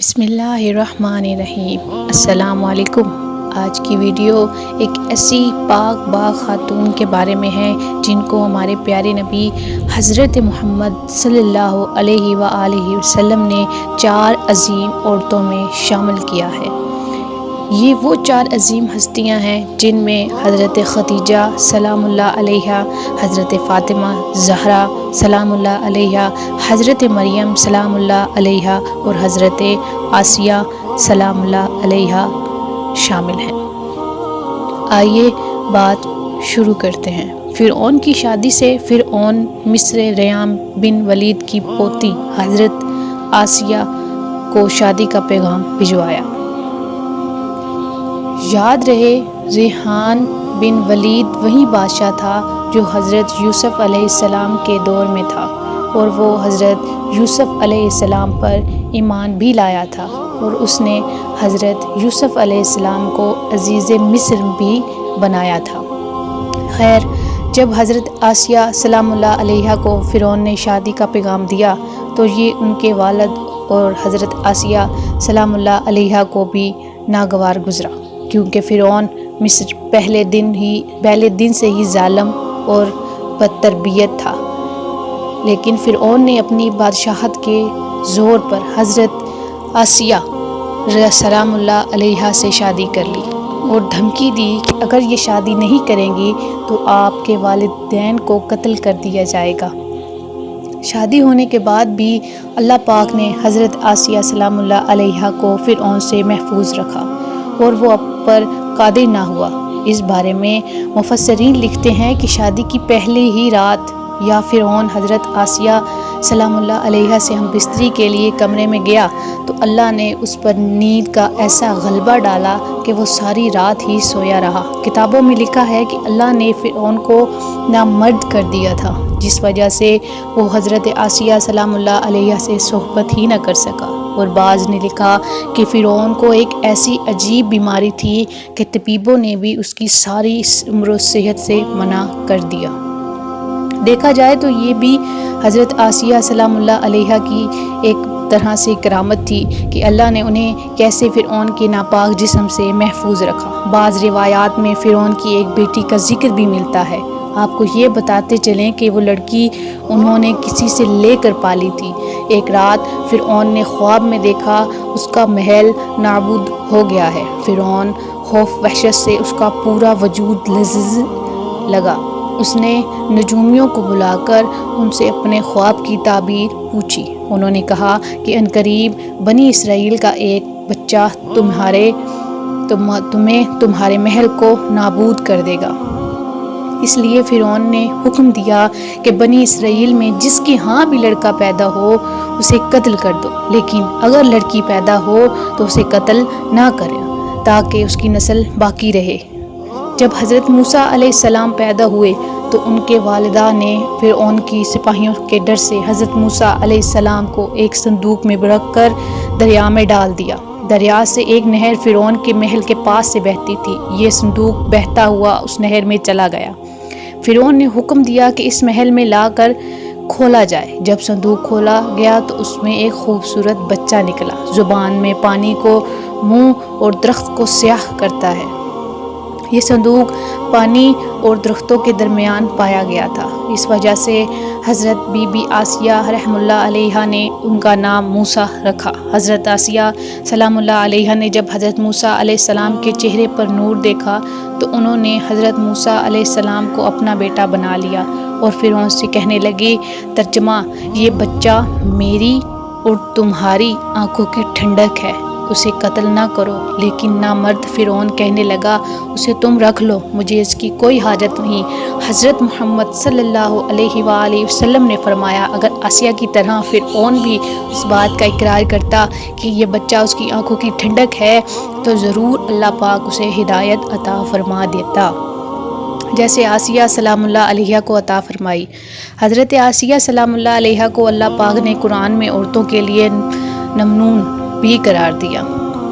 بسم اللہ الرحمن الرحیم۔ السلام علیکم۔ آج کی ویڈیو ایک ایسی پاک باغ خاتون کے بارے میں ہے جن کو ہمارے پیارے نبی حضرت محمد صلی اللہ علیہ وآلہ وسلم نے 4 عظیم عورتوں میں شامل کیا ہے۔ یہ وہ 4 عظیم ہستیاں ہیں جن میں حضرت خدیجہ سلام اللہ علیہا، حضرت فاطمہ زہرا سلام اللہ علیہا، حضرت مریم سلام اللہ علیہا اور حضرت آسیہ سلام اللہ علیہا شامل ہیں۔ آئیے بات شروع کرتے ہیں۔ فرعون کی شادی سے فرعون مصر ریام بن ولید کی پوتی حضرت آسیہ کو شادی کا پیغام بھجوایا۔ یاد رہے ریحان بن ولید وہی بادشاہ تھا جو حضرت یوسف علیہ السلام کے دور میں تھا، اور وہ حضرت یوسف علیہ السلام پر ایمان بھی لایا تھا، اور اس نے حضرت یوسف علیہ السلام کو عزیز مصر بھی بنایا تھا۔ خیر، جب حضرت آسیہ سلام اللہ علیہا کو فرعون نے شادی کا پیغام دیا تو یہ ان کے والد اور حضرت آسیہ سلام اللہ علیہا کو بھی ناگوار گزرا، کیونکہ فرعون مصر پہلے دن سے ہی ظالم اور بدتربیت تھا۔ لیکن فرعون نے اپنی بادشاہت کے زور پر حضرت آسیہ سلام اللہ علیہا سے شادی کر لی اور دھمکی دی کہ اگر یہ شادی نہیں کریں گی تو آپ کے والدین کو قتل کر دیا جائے گا۔ شادی ہونے کے بعد بھی اللہ پاک نے حضرت آسیہ سلام اللہ علیہا کو فرعون سے محفوظ رکھا اور وہ اب پر قادر نہ ہوا۔ اس بارے میں مفسرین لکھتے ہیں کہ شادی کی پہلی ہی رات یا فرعون حضرت آسیہ سلام اللہ علیہا سے ہم بستری کے لیے کمرے میں گیا تو اللہ نے اس پر نیند کا ایسا غلبہ ڈالا کہ وہ ساری رات ہی سویا رہا۔ کتابوں میں لکھا ہے کہ اللہ نے فرعون کو نامرد کر دیا تھا، جس وجہ سے وہ حضرت آسیہ سلام اللہ علیہا سے صحبت ہی نہ کر سکا، اور بعض نے لکھا کہ فرعون کو ایک ایسی عجیب بیماری تھی کہ طبیبوں نے بھی اس کی ساری عمر و صحت سے منع کر دیا۔ دیکھا جائے تو یہ بھی حضرت آسیہ سلام اللہ علیہا کی ایک طرح سے کرامت تھی کہ اللہ نے انہیں کیسے فرعون کے ناپاک جسم سے محفوظ رکھا۔ بعض روایات میں فرعون کی ایک بیٹی کا ذکر بھی ملتا ہے۔ آپ کو یہ بتاتے چلیں کہ وہ لڑکی انہوں نے کسی سے لے کر پالی تھی۔ ایک رات فرعون نے خواب میں دیکھا اس کا محل نابود ہو گیا ہے۔ فرعون خوف وحشت سے اس کا پورا وجود لرزنے لگا۔ اس نے نجومیوں کو بلا کر ان سے اپنے خواب کی تعبیر پوچھی۔ انہوں نے کہا کہ عنقریب بنی اسرائیل کا ایک بچہ تمہارے محل کو نابود کر دے گا۔ اس لیے فرعون نے حکم دیا کہ بنی اسرائیل میں جس کے ہاں بھی لڑکا پیدا ہو اسے قتل کر دو، لیکن اگر لڑکی پیدا ہو تو اسے قتل نہ کرے تاکہ اس کی نسل باقی رہے۔ جب حضرت موسیٰ علیہ السلام پیدا ہوئے تو ان کے والدہ نے فرعون کی سپاہیوں کے ڈر سے حضرت موسیٰ علیہ السلام کو ایک صندوق میں رکھ کر دریا میں ڈال دیا۔ دریا سے ایک نہر فرعون کے محل کے پاس سے بہتی تھی۔ یہ صندوق بہتا ہوا اس نہر میں چلا گیا۔ فرعون نے حکم دیا کہ اس محل میں لا کر کھولا جائے۔ جب صندوق کھولا گیا تو اس میں ایک خوبصورت بچہ نکلا۔ زبان میں پانی کو، منہ اور درخت کو سیاہ کرتا ہے۔ یہ صندوق پانی اور درختوں کے درمیان پایا گیا تھا۔ اس وجہ سے حضرت بی بی آسیہ رحم اللہ علیہا نے ان کا نام موسیٰ رکھا۔ حضرت آسیہ سلام اللہ علیہا نے جب حضرت موسیٰ علیہ السلام کے چہرے پر نور دیکھا تو انہوں نے حضرت موسیٰ علیہ السلام کو اپنا بیٹا بنا لیا اور فرعون سے کہنے لگے، ترجمہ: یہ بچہ میری اور تمہاری آنکھوں کی ٹھنڈک ہے، اسے قتل نہ کرو۔ لیکن نامرد فرعون کہنے لگا، اسے تم رکھ لو، مجھے اس کی کوئی حاجت نہیں۔ حضرت محمد صلی اللہ علیہ وآلہ وسلم نے فرمایا، اگر آسیہ کی طرح فرعون بھی اس بات کا اقرار کرتا کہ یہ بچہ اس کی آنکھوں کی ٹھنڈک ہے تو ضرور اللہ پاک اسے ہدایت عطا فرما دیتا، جیسے آسیہ سلام اللہ علیہا کو عطا فرمائی۔ حضرت آسیہ سلام اللہ علیہا کو اللہ پاک نے قرآن میں عورتوں کے لیے ممنون بھی قرار دیا۔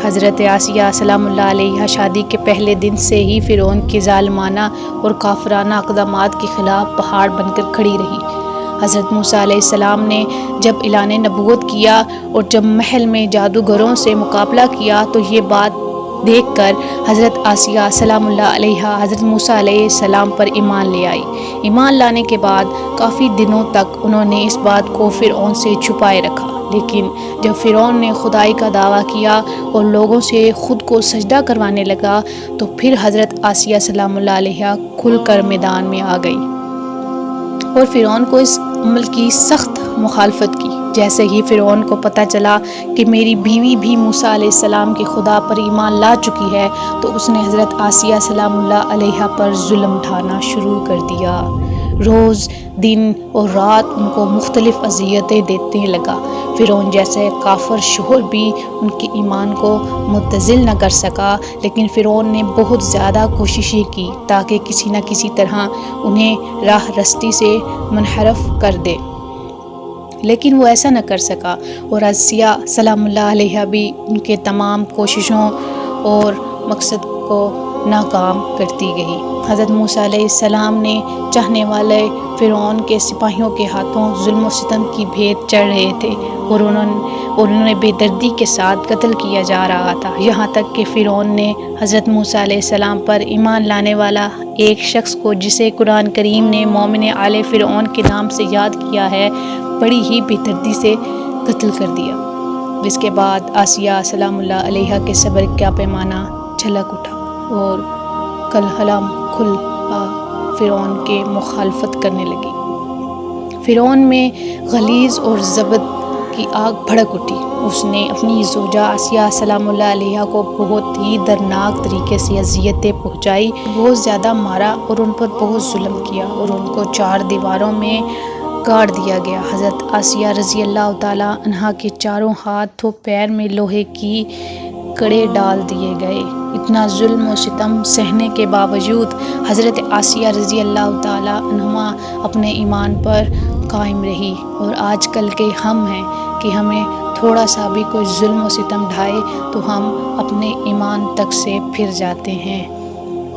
حضرت آسیہ سلام اللہ علیہا شادی کے پہلے دن سے ہی فرعون کے ظالمانہ اور کافرانہ اقدامات کے خلاف پہاڑ بن کر کھڑی رہی۔ حضرت موسیٰ علیہ السلام نے جب اعلان نبوت کیا اور جب محل میں جادوگروں سے مقابلہ کیا تو یہ بات دیکھ کر حضرت آسیہ سلام اللہ علیہا حضرت موسیٰ علیہ السلام پر ایمان لے آئی۔ ایمان لانے کے بعد کافی دنوں تک انہوں نے اس بات کو فرعون سے چھپائے رکھا، لیکن جب فرعون نے خدائی کا دعویٰ کیا اور لوگوں سے خود کو سجدہ کروانے لگا تو پھر حضرت آسیہ سلام اللہ علیہا کھل کر میدان میں آ گئی اور فرعون کو اس عمل کی سخت مخالفت کی۔ جیسے ہی فرعون کو پتہ چلا کہ میری بیوی بھی موسیٰ علیہ السلام کے خدا پر ایمان لا چکی ہے تو اس نے حضرت آسیہ سلام اللہ علیہا پر ظلم ڈھانا شروع کر دیا۔ روز دن اور رات ان کو مختلف اذیتیں دینے لگا۔ فرعون جیسے کافر شوہر بھی ان کے ایمان کو متزل نہ کر سکا، لیکن فرعون نے بہت زیادہ کوششیں کی تاکہ کسی نہ کسی طرح انہیں راہ رستی سے منحرف کر دے، لیکن وہ ایسا نہ کر سکا اور آسیہ سلام اللہ علیہ بھی ان کے تمام کوششوں اور مقصد کو ناکام کرتی گئی۔ حضرت موسیٰ علیہ السلام نے چاہنے والے فرعون کے سپاہیوں کے ہاتھوں ظلم و ستم کی بھیٹ چڑھ رہے تھے اور انہیں بے دردی کے ساتھ قتل کیا جا رہا تھا، یہاں تک کہ فرعون نے حضرت موسیٰ علیہ السلام پر ایمان لانے والا ایک شخص کو، جسے قرآن کریم نے مومن آل فرعون کے نام سے یاد کیا ہے، بڑی ہی بے دردی سے قتل کر دیا۔ اس کے بعد آسیہ سلام اللہ علیہ کے صبر کا پیمانہ چھلک اٹھا اور کلہلم کھل فرعون کے مخالفت کرنے لگی۔ فرعون میں غلیظ اور ضبط کی آگ بھڑک اٹھی۔ اس نے اپنی زوجہ آسیہ سلام اللہ علیہ کو بہت ہی دردناک طریقے سے اذیتیں پہنچائی، بہت زیادہ مارا اور ان پر بہت ظلم کیا اور ان کو 4 دیواروں میں گاڑ دیا گیا۔ حضرت آسیہ رضی اللہ تعالیٰ عنہا کے چاروں ہاتھ و پیر میں لوہے کی کڑے ڈال دیے گئے۔ اتنا ظلم و ستم سہنے کے باوجود حضرت آسیہ رضی اللہ تعالیٰ عنہا اپنے ایمان پر قائم رہی، اور آج کل کے ہم ہیں کہ ہمیں تھوڑا سا بھی کوئی ظلم و ستم ڈھائے تو ہم اپنے ایمان تک سے پھر جاتے ہیں۔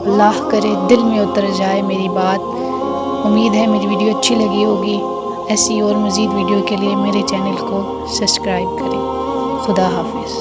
اللہ کرے دل میں اتر جائے میری بات۔ امید ہے میری ویڈیو اچھی لگی ہوگی۔ ایسی اور مزید ویڈیو کے لیے میرے چینل کو سبسکرائب کریں۔ خدا حافظ۔